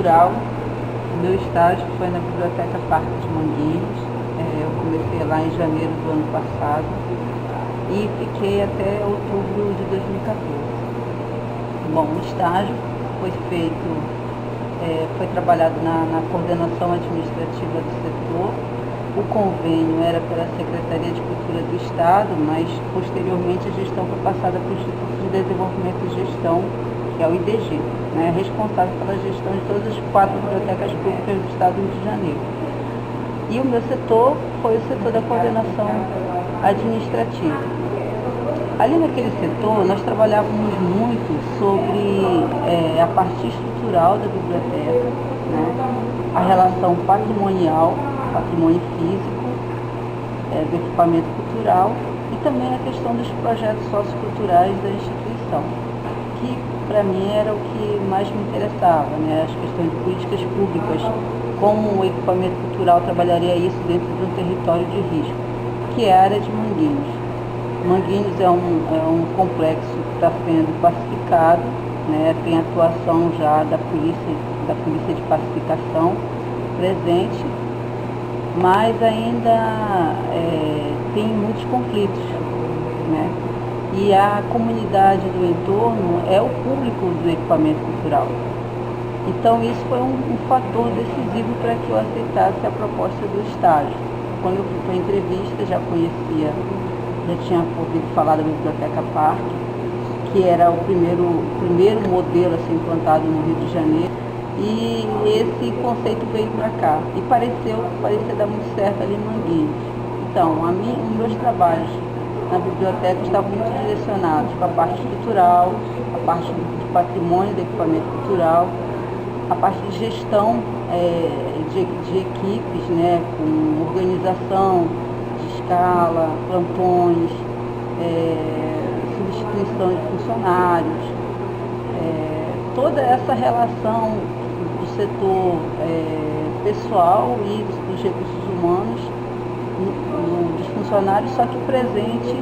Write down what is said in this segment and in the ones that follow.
Cultural. O meu estágio foi na Biblioteca Parque de Manguinhos. Eu comecei lá em janeiro do ano passado e fiquei até outubro de 2014. Bom, o estágio foi feito, foi trabalhado na coordenação administrativa do setor. O convênio era pela Secretaria de Cultura do Estado, mas posteriormente a gestão foi passada para o Instituto de Desenvolvimento e Gestão, que é o IDG, né, responsável pela gestão de todas as 4 bibliotecas públicas do Estado do Rio de Janeiro. E o meu setor foi o setor da coordenação administrativa. Ali naquele setor, nós trabalhávamos muito sobre a parte estrutural da biblioteca, né, a relação patrimonial, patrimônio físico, do equipamento cultural e também a questão dos projetos socioculturais da instituição, que para mim era o que mais me interessava, né, as questões de políticas públicas, como o equipamento cultural trabalharia isso dentro de um território de risco, que é a área de Manguinhos. Manguinhos é um complexo que está sendo pacificado, né, tem atuação já da polícia de pacificação presente, mas ainda tem muitos conflitos, né? E a comunidade do entorno é o público do equipamento cultural. Então isso foi um fator decisivo para que eu aceitasse a proposta do estágio. Quando eu fui para a entrevista, já tinha ouvido falar da Biblioteca Parque, que era o primeiro modelo assim, implantado no Rio de Janeiro. E esse conceito veio para cá e parecia dar muito certo ali em Manguinhos. Então, os meus trabalhos na biblioteca estavam muito direcionados para a parte estrutural, a parte de patrimônio do equipamento cultural, a parte de gestão de equipes, né, com organização de escala, plantões, substituição de funcionários, toda essa relação do setor pessoal e dos recursos humanos, dos funcionários, só que presente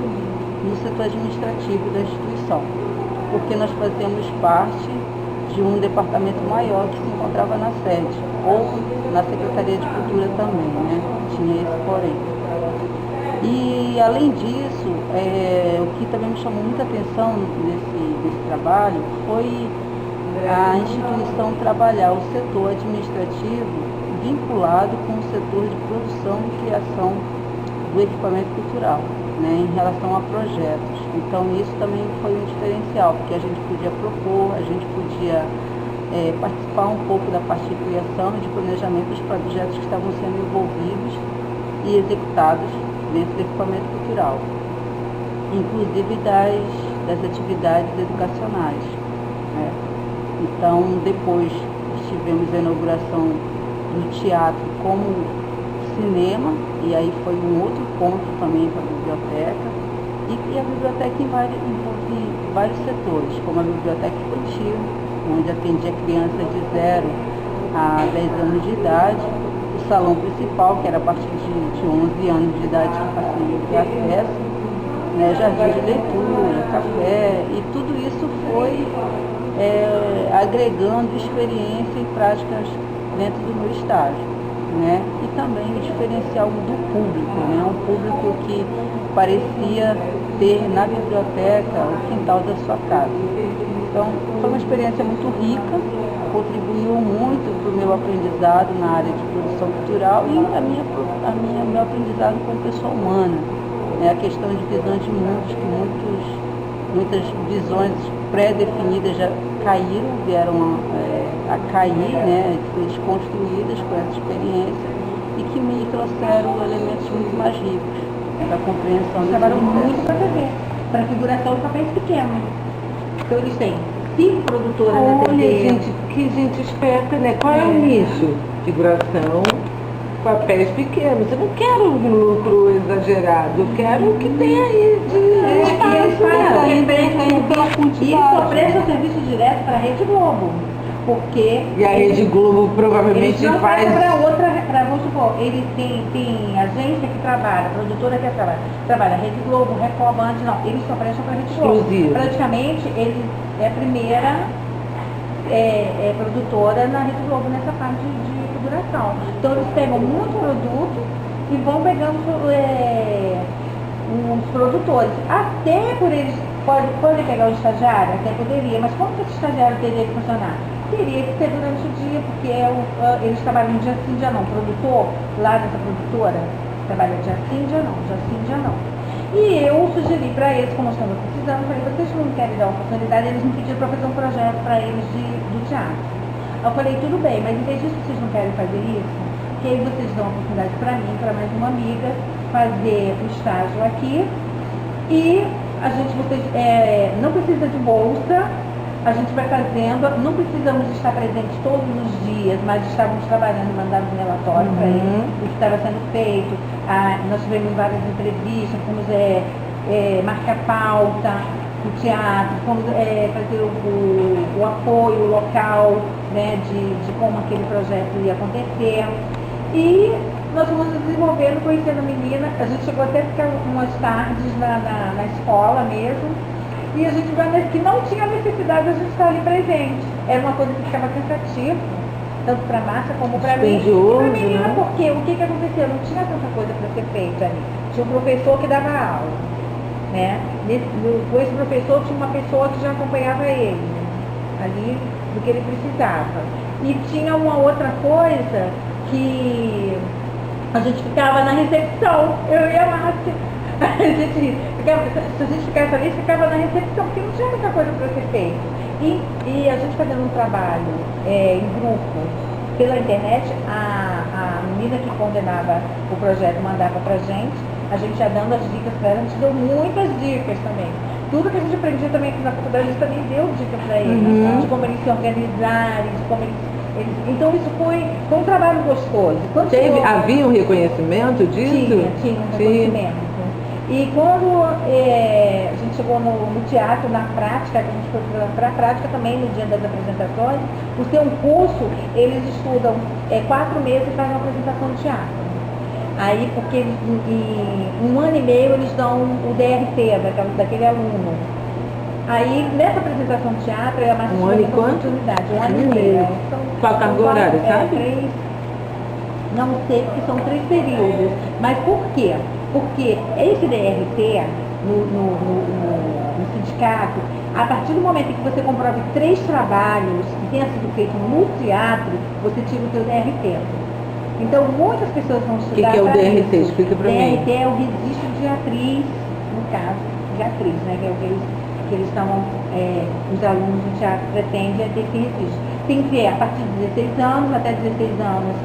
no setor administrativo da instituição, porque nós fazemos parte de um departamento maior que se encontrava na sede, ou na Secretaria de Cultura também, né? Tinha esse porém. E além disso, o que também me chamou muita atenção nesse trabalho foi a instituição trabalhar o setor administrativo vinculado com o setor de produção e criação do equipamento cultural, né, em relação a projetos. Então isso também foi um diferencial, porque a gente podia propor, a gente podia participar um pouco da parte de criação e de planejamento dos projetos que estavam sendo envolvidos e executados dentro do equipamento cultural, inclusive das atividades educacionais, né. Então, depois tivemos a inauguração do teatro como cinema, e aí foi um outro ponto também para a biblioteca, e a biblioteca envolve vários setores, como a biblioteca infantil, onde atendia crianças de 0 a 10 anos de idade, o salão principal, que era a partir de 11 anos de idade que facilita acesso, né, jardim de leitura, café, e tudo isso foi agregando experiência e práticas dentro do meu estágio, né? E também o diferencial do público, né? Um público que parecia ter na biblioteca o quintal da sua casa. Então, foi uma experiência muito rica, contribuiu muito para o meu aprendizado na área de produção cultural e meu aprendizado como pessoa humana, né? A questão de visão de mundos, que muitas visões pré-definidas já vieram a cair, né, desconstruídas por essa experiência e que me trouxeram elementos muito mais ricos para a compreensão. Trabalham muito para TV, para figuração de papéis pequenos. Então eles têm 5 produtoras na TV. Olha, gente, que gente esperta, né? Qual é o nicho? Figuração, papéis pequenos. Eu não quero um lucro exagerado, eu quero o que tem aí de espaço, E eles só prestam serviço direto para a Rede Globo. Porque e a Rede Globo provavelmente não faz... vamos supor, ele tem agência que trabalha, produtora que trabalha, Rede Globo, Record, Band, não, eles só prestam para a Rede Globo. Exclusivo. Praticamente, ele é a primeira produtora na Rede Globo nessa parte de figuração. Então eles pegam muito produto e vão pegando os produtores. Até por eles, pode pegar o estagiário? Até poderia, mas como que esse estagiário teria que funcionar? Teria que ser durante o dia, porque eles trabalham dia sim, dia não. O produtor, lá dessa produtora, trabalha dia sim, dia não, dia sim, dia não. E eu sugeri para eles, como nós estamos precisando, falei, vocês não querem dar uma oportunidade, eles me pediram para fazer um projeto para eles do teatro. Eu falei, tudo bem, mas em vez disso vocês não querem fazer isso? Que aí vocês dão a oportunidade para mim, para mais uma amiga, fazer o estágio aqui. E a gente não precisa de bolsa, a gente vai fazendo, não precisamos estar presentes todos os dias, mas estávamos trabalhando, mandando um relatório para eles, o que estava sendo feito. Nós tivemos várias entrevistas, fomos marcar pauta no teatro, fomos fazer o apoio local, né, de como aquele projeto ia acontecer. E nós fomos desenvolvendo, conhecendo a menina, a gente chegou até a ficar umas tardes na escola mesmo, e a gente viu que não tinha necessidade de a gente estar ali presente. Era uma coisa que ficava cansativa, tanto para a Márcia como para mim. E para a menina, né? Porque o que aconteceu? Não tinha tanta coisa para ser feita ali. Tinha um professor que dava aula, né? Com esse professor tinha uma pessoa que já acompanhava ele, ali, do que ele precisava. E tinha uma outra coisa que a gente ficava na recepção, eu e a Márcia. Se a gente ficasse ali, ficava na recepção, porque não tinha muita coisa para ser feita. E a gente fazendo um trabalho em grupo pela internet, a menina que coordenava o projeto mandava pra gente, a gente ia dando as dicas para ela, a gente deu muitas dicas também. Tudo que a gente aprendia também aqui na faculdade, a gente também deu dicas para eles, de como eles se organizarem, de como então isso foi um trabalho gostoso. Havia um reconhecimento disso? Tinha um reconhecimento. E quando a gente chegou no teatro, na prática, que a gente foi para a prática também no dia das apresentações, por ser um curso, eles estudam 4 meses e fazem uma apresentação de teatro. Aí, porque em 1 ano e meio eles dão o DRT daquele aluno. Aí, nessa apresentação de teatro, é mais um ano e quanto? 1 ano e meio. Qual carga horária, sabe? Não sei, porque são 3 períodos. Mas por quê? Porque esse DRT no sindicato, a partir do momento em que você comprove 3 trabalhos que tenha sido feito no teatro, você tira o seu DRT. Então, muitas pessoas vão estudar. O que é o DRT? Explica para mim. DRT é o registro de atriz, no caso, de atriz, né? Que é o que eles estavam, os alunos do teatro pretendem ter esse registro. Tem que ser a partir de 16 anos, até 16 anos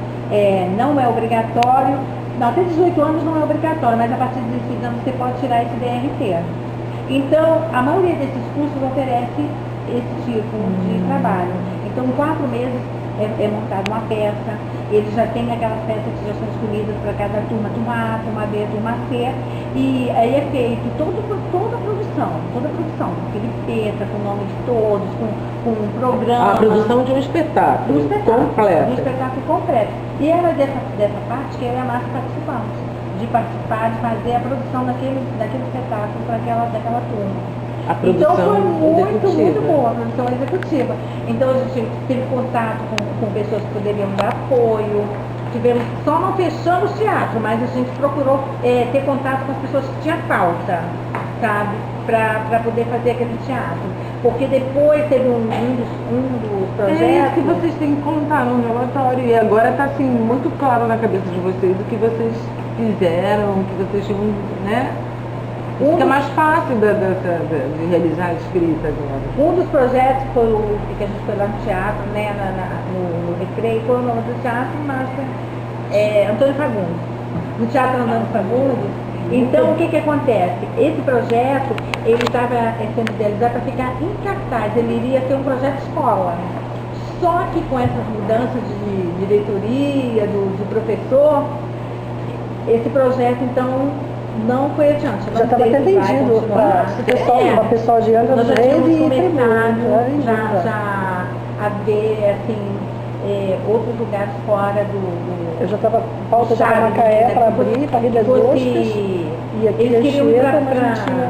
não é obrigatório. Não, até 18 anos não é obrigatório, mas a partir de 16 anos você pode tirar esse DRT. Então, a maioria desses cursos oferece esse tipo de trabalho. Então, em 4 meses é montada uma peça, eles já têm aquelas peças que já são escolhidas para cada turma A, turma B, turma C, e aí é feito toda a produção, aquele peça, com o nome de todos, com um programa. A produção de um espetáculo completo. Um espetáculo completo. E era dessa parte que eu e a Márcia participamos, de participar, de fazer a produção daquele espetáculo para daquela turma. A produção então foi muito executiva. boa a produção executiva. Então a gente teve contato com pessoas que poderiam dar apoio, tivemos, só não fechamos o teatro, mas a gente procurou ter contato com as pessoas que tinham pauta, sabe, para poder fazer aquele teatro. Porque depois teve um dos projetos. É isso que vocês têm que contar no relatório. E agora está assim, muito claro na cabeça de vocês o que vocês fizeram, o que vocês tinham, né? Fica mais fácil de realizar a escrita agora. Um dos projetos foi o que a gente foi lá no teatro, né, no Recreio, foi o nome do teatro, mas Antônio Fagundes. No Teatro Antônio Fagundes. Então, o que acontece? Esse projeto, ele estava sendo idealizado para ficar em cartaz, ele iria ser um projeto escola. Só que com essas mudanças de diretoria, do professor, esse projeto, então, não foi adiante. Já estava até vendido para uma pessoa de Angra dos Reis e começado já a ver assim, outros lugares fora do. Eu já estava pauta de Macaé para abrir, para Rio das Ostras. E aqui eles queriam ir mas não tinha.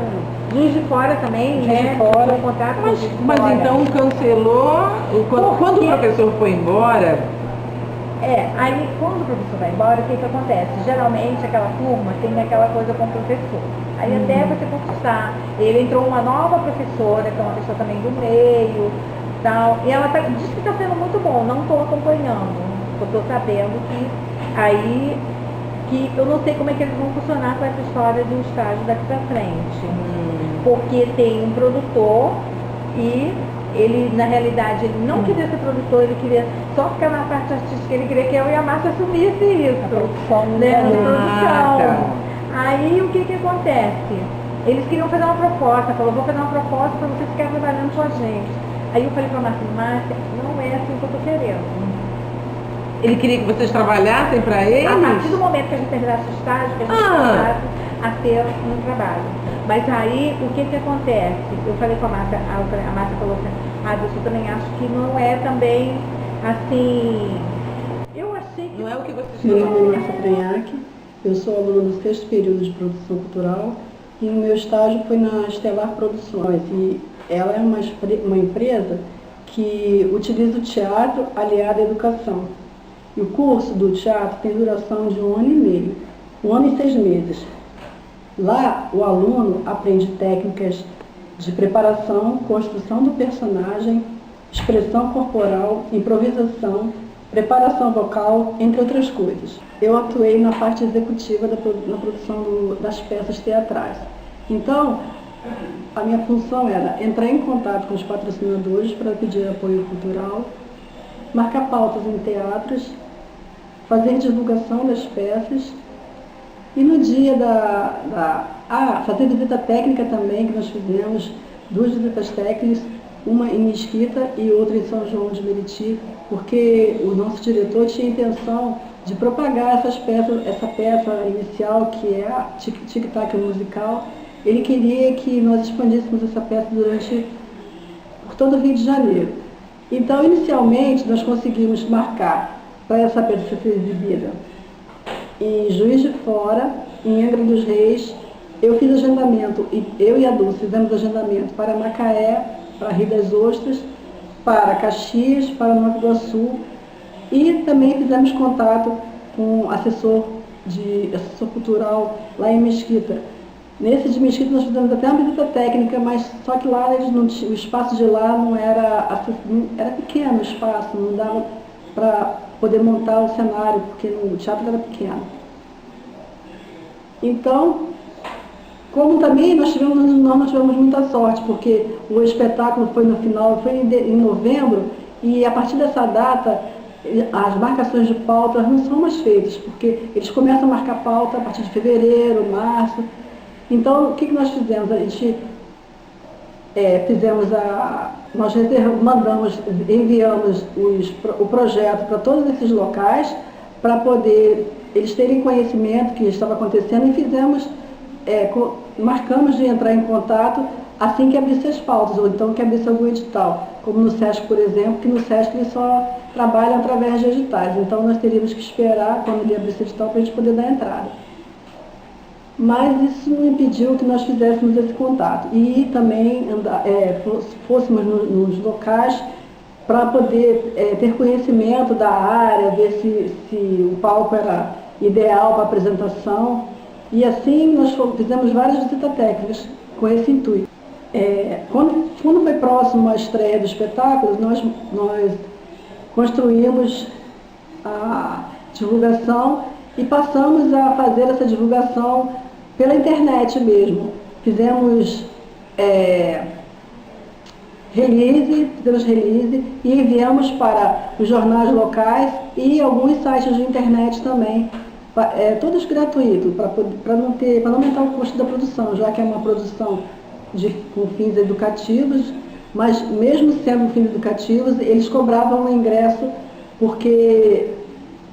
Juiz de Fora também, Juiz né? de Fora. Um contrato com Juiz de Mas Fora. então cancelou, quando o professor foi embora, Aí quando o professor vai embora, o que acontece? Geralmente aquela turma tem aquela coisa com o professor. Aí até você conquistar. Ele entrou uma nova professora, que é uma pessoa também do meio, tal. E ela diz que está sendo muito bom, não estou acompanhando. Estou sabendo que eu não sei como é que eles vão funcionar com essa história do estágio daqui pra frente. Porque tem um produtor e ele, na realidade, ele não queria ser produtor, ele queria só ficar na parte artística, ele queria que eu e a Márcia assumisse isso. A produção, né? A produção. tá. Aí o que acontece? Eles queriam fazer uma proposta, falou, vou fazer uma proposta para você ficar trabalhando com a gente. Aí eu falei pra Márcia, não é assim que eu tô querendo. ele queria que vocês trabalhassem para ele? A partir do momento que a gente terminasse o estágio, que a gente começasse a ter um trabalho. Mas aí, o que acontece? Eu falei com a Márcia, a Márcia falou assim, eu também acho que não é também, assim, eu achei que... Não é o que vocês Meu nome é queriam? Márcia Prenhac, eu sou aluna do 6º período de produção cultural e o meu estágio foi na Estelar Produções. E ela é uma empresa que utiliza o teatro aliado à educação. E o curso do teatro tem duração de 1 ano e meio, 1 ano e 6 meses. Lá, o aluno aprende técnicas de preparação, construção do personagem, expressão corporal, improvisação, preparação vocal, entre outras coisas. Eu atuei na parte executiva na produção das peças teatrais. Então, a minha função era entrar em contato com os patrocinadores para pedir apoio cultural, marcar pautas em teatros, fazer divulgação das peças e no dia fazer visita técnica também, que nós fizemos 2 visitas técnicas, uma em Mesquita e outra em São João de Meriti, porque o nosso diretor tinha a intenção de propagar essa peça inicial, que é a Tic-Tac musical. Ele queria que nós expandíssemos essa peça por todo o Rio de Janeiro. Então, inicialmente, nós conseguimos marcar para essa peça ser exibida em Juiz de Fora, em Angra dos Reis. Eu fiz agendamento, eu e a Dulce fizemos agendamento para Macaé, para Rio das Ostras, para Caxias, para Nova Iguaçu, e também fizemos contato com o assessor cultural lá em Mesquita. Nesse de Mesquita nós fizemos até uma visita técnica, mas só que lá o espaço de lá não era pequeno o espaço, não dava para poder montar o cenário, porque o teatro era pequeno. Então, como também nós tivemos muita sorte, porque o espetáculo foi no final, foi em novembro, e a partir dessa data, as marcações de pauta não são mais feitas, porque eles começam a marcar pauta a partir de fevereiro, março. Então, o que nós fizemos? A gente nós enviamos o projeto para todos esses locais, para poder eles terem conhecimento que estava acontecendo, e marcamos de entrar em contato assim que abrisse as pautas, ou então que abrisse algum edital, como no SESC, por exemplo, que no SESC eles só trabalham através de editais, então nós teríamos que esperar quando ele abrisse o edital para a gente poder dar entrada. Mas isso não impediu que nós fizéssemos esse contato e também fôssemos nos locais para poder ter conhecimento da área, ver se o palco era ideal para a apresentação. E assim nós fizemos várias visitas técnicas com esse intuito. Quando foi próximo à estreia do espetáculo, nós construímos a divulgação e passamos a fazer essa divulgação pela internet mesmo. Fizemos release e enviamos para os jornais locais e alguns sites de internet também, todos gratuitos, para não aumentar o custo da produção, já que é uma produção com fins educativos, mas mesmo sendo fins educativos, eles cobravam o ingresso, porque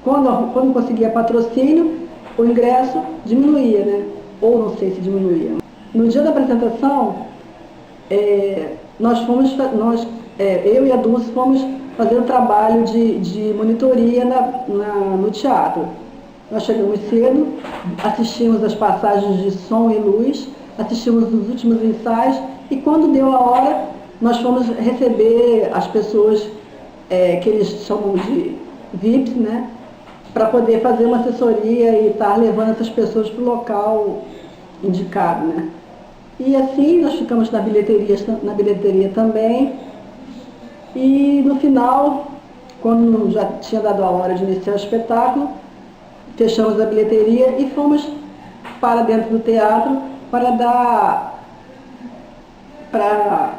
quando conseguia patrocínio, o ingresso diminuía, né? Ou não sei se diminuía. No dia da apresentação, eu e a Dulce fomos fazer um trabalho de monitoria no teatro. Nós chegamos cedo, assistimos as passagens de som e luz, assistimos os últimos ensaios e quando deu a hora, nós fomos receber as pessoas que eles chamam de VIPs, né? Para poder fazer uma assessoria e estar levando essas pessoas para o local indicado, né? E assim nós ficamos na bilheteria também. E no final, quando já tinha dado a hora de iniciar o espetáculo, fechamos a bilheteria e fomos para dentro do teatro para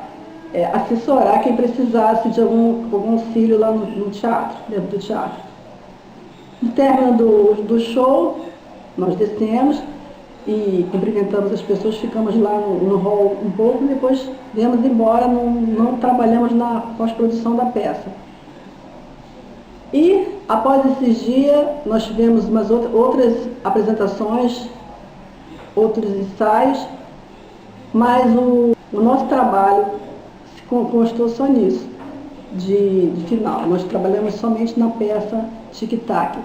assessorar quem precisasse de algum auxílio lá no teatro, dentro do teatro. No término do show, nós descemos e cumprimentamos as pessoas, ficamos lá no hall um pouco, depois viemos embora, não trabalhamos na pós-produção da peça. E após esses dias, nós tivemos umas outras apresentações, outros ensaios, mas o nosso trabalho se constou só nisso, de final. Nós trabalhamos somente na peça Tic-Tac,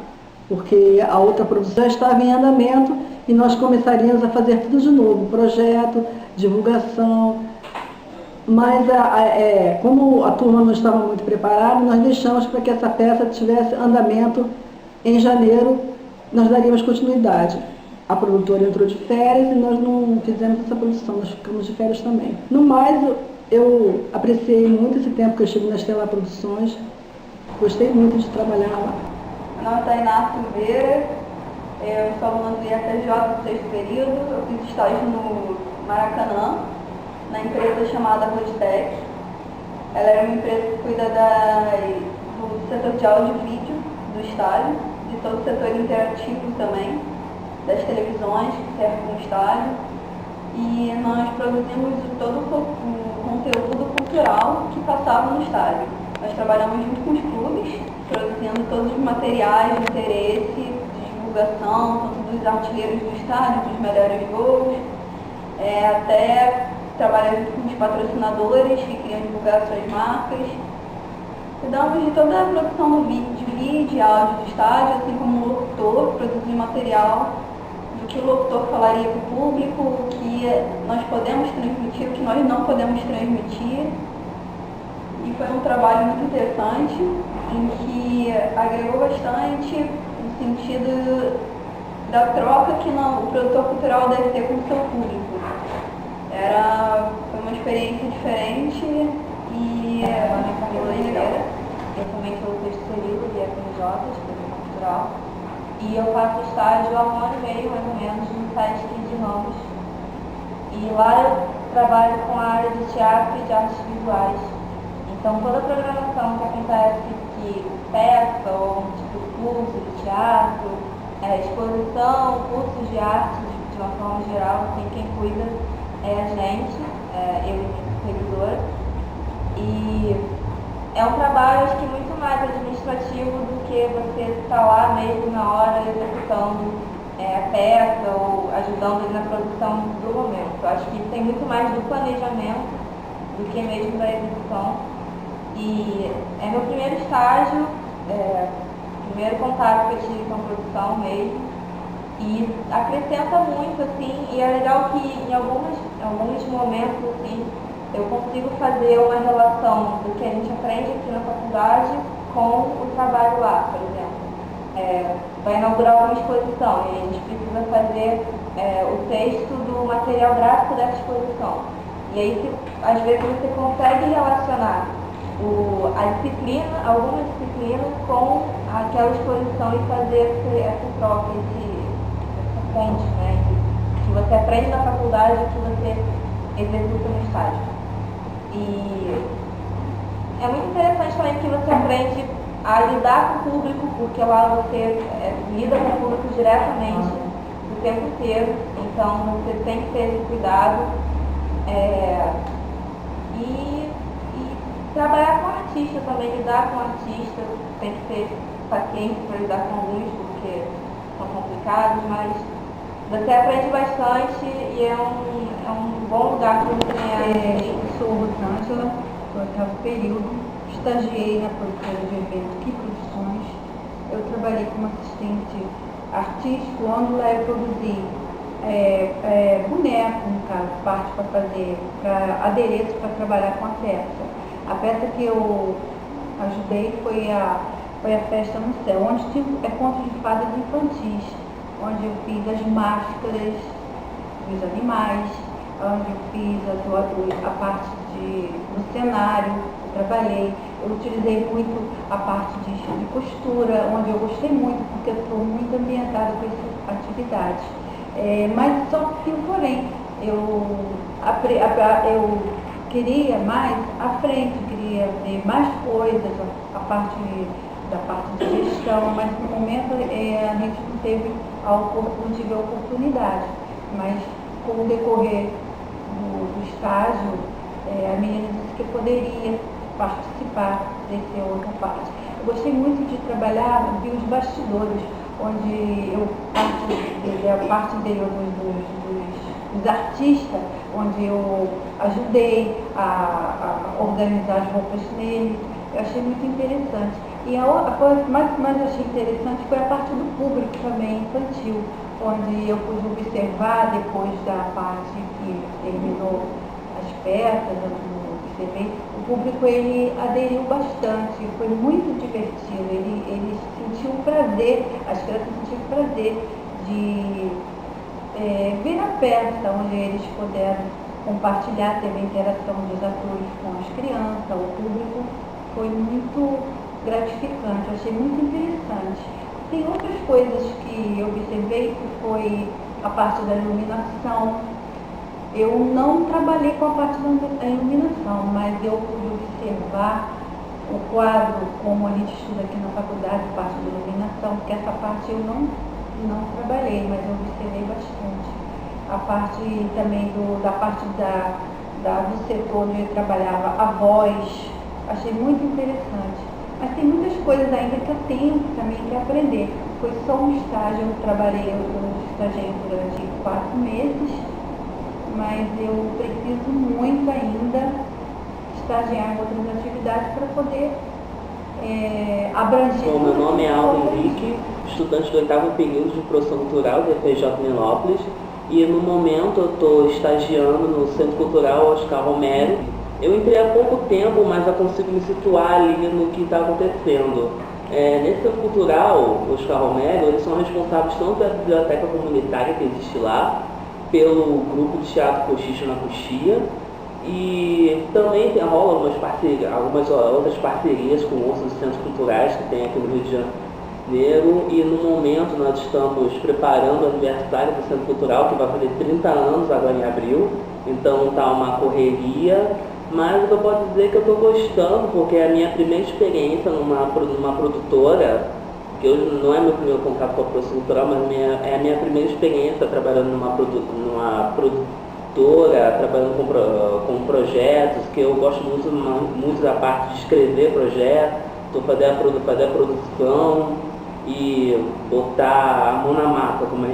porque a outra produção já estava em andamento e nós começaríamos a fazer tudo de novo, projeto, divulgação. Mas como a turma não estava muito preparada, nós deixamos para que essa peça tivesse andamento em janeiro, nós daríamos continuidade. A produtora entrou de férias e nós não fizemos essa produção, nós ficamos de férias também. No mais, eu apreciei muito esse tempo que eu estive na Estelar Produções, gostei muito de trabalhar lá. Meu nome é Tainá Silveira, eu sou aluna do IFJ do 6º período, eu fiz estágio no Maracanã, na empresa chamada Rodtech. Ela é uma empresa que cuida do setor de áudio e vídeo do estádio, de todo o setor interativo também, das televisões que servem como estádio. E nós produzimos todo o conteúdo cultural que passava no estádio. Nós trabalhamos junto com os clubes, produzindo todos os materiais de interesse, de divulgação, tanto dos artilheiros do estádio, dos melhores gols, até trabalhar junto com os patrocinadores que queriam divulgar suas marcas. Cuidamos de toda a produção de vídeo e áudio do estádio, assim como o locutor, produzir material do que o locutor falaria para o público, o que nós podemos transmitir, o que nós não podemos transmitir. E foi um trabalho muito interessante, em que agregou bastante no sentido da troca que o produtor cultural deve ter com o seu público. Foi uma experiência diferente e eu também sou do 6º período de FNJ, de Produção Cultural, e eu faço estágio há 1 ano e meio, mais ou menos, no site de Ramos. E lá eu trabalho com a área de teatro e de artes visuais. Então toda a programação que acontece aqui, peça ou tipo curso de teatro, exposição, cursos de arte de uma forma geral, assim, quem cuida é a gente, eu e minha seguidora. E é um trabalho, acho que muito mais administrativo do que você estar lá mesmo na hora executando a peça ou ajudando ele na produção do momento. Eu acho que tem muito mais do planejamento do que mesmo da execução. E é meu primeiro estágio, primeiro contato que eu tive com a produção mesmo, e acrescenta muito, assim, e é legal que em alguns momentos, assim, eu consigo fazer uma relação do que a gente aprende aqui na faculdade com o trabalho lá, por exemplo. Vai inaugurar uma exposição e a gente precisa fazer o texto do material gráfico dessa exposição. E aí, às vezes, você consegue relacionar alguma disciplina com aquela exposição e fazer essa troca, essa ponte, né? Que você aprende na faculdade e que você executa no estágio. E é muito interessante também que você aprende a lidar com o público, porque lá você lida com o público diretamente o tempo inteiro, então você tem que ter esse cuidado. E trabalhar com artista também, lidar com artista, tem que ter paciência para lidar com alguns, porque são complicados, mas você aprende bastante e é um bom lugar para você ganhar. Sou Rosângela, do 8º período, estagiei na produtora de eventos e produções. Eu trabalhei como assistente artístico, onde lá eu produzi boneco, no caso, parte para fazer, para adereço para trabalhar com a peça. A peça que eu ajudei foi a Festa no Céu, onde é conto de fadas infantis, onde eu fiz as máscaras dos animais, onde eu fiz a parte do cenário, eu trabalhei. Eu utilizei muito a parte de costura, onde eu gostei muito, porque eu estou muito ambientada com essa atividade. Mas só que porém, eu queria mais à frente, queria ver mais coisas, da parte de gestão, mas no momento a gente não tive a oportunidade. Mas com o decorrer do estágio, a menina disse que eu poderia participar desse outra parte. Eu gostei muito de trabalhar, vi os bastidores, onde a parte interior dos artistas, onde eu ajudei a organizar as roupas nele. Eu achei muito interessante. E a coisa que mais eu achei interessante foi a parte do público também, infantil, onde eu pude observar, depois da parte que terminou as peças, eu observei, o público ele aderiu bastante, foi muito divertido, ele sentiu prazer, as crianças sentiram prazer de ver a peça, onde eles puderam compartilhar, teve a interação dos atores com as crianças, o público, foi muito gratificante, eu achei muito interessante. Tem outras coisas que eu observei, que foi a parte da iluminação. Eu não trabalhei com a parte da iluminação, mas eu pude observar o quadro, como a gente estuda aqui na faculdade, a parte da iluminação, porque essa parte eu não trabalhei, mas eu observei bastante. A parte também da parte do setor onde eu trabalhava, a voz, achei muito interessante. Mas tem muitas coisas ainda que eu tenho também que aprender. Foi só um estágio, eu estagiei durante 4 meses, mas eu preciso muito ainda estagiar em outras atividades para poder abranger. Bom, meu nome é Aldo Henrique, estudante do 8º período de Produção Cultural do FPJ Nilópolis, e no momento eu estou estagiando no Centro Cultural Oscar Romero. Eu entrei há pouco tempo, mas já consigo me situar ali no que está acontecendo. Nesse Centro Cultural Oscar Romero, eles são responsáveis tanto pela biblioteca comunitária que existe lá, pelo grupo de teatro Cochicho na Coxia, e também rola algumas outras parcerias com outros centros culturais que tem aqui no Rio de Janeiro, e no momento nós estamos preparando o aniversário do Centro Cultural, que vai fazer 30 anos agora em abril, então está uma correria, mas eu posso dizer que eu estou gostando, porque é a minha primeira experiência numa produtora, que hoje não é meu primeiro contato com a produção cultural, mas é a minha primeira experiência trabalhando numa produtora, trabalhando com projetos, que eu gosto muito da parte de escrever projetos, fazer a produção e botar a mão na massa, como a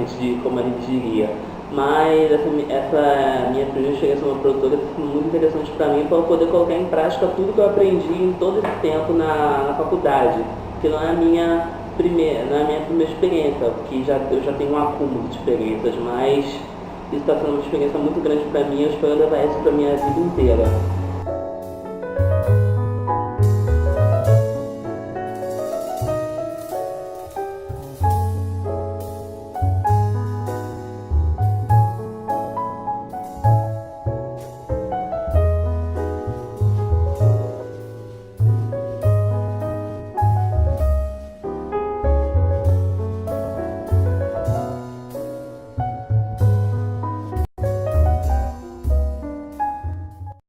gente diria. Mas essa minha primeira experiência numa produtora foi muito interessante para mim, para eu poder colocar em prática tudo que eu aprendi em todo esse tempo na faculdade, que não é a minha primeira experiência, porque eu já tenho um acúmulo de experiências, mas isso está sendo uma experiência muito grande para mim, eu espero levar isso para a minha vida inteira.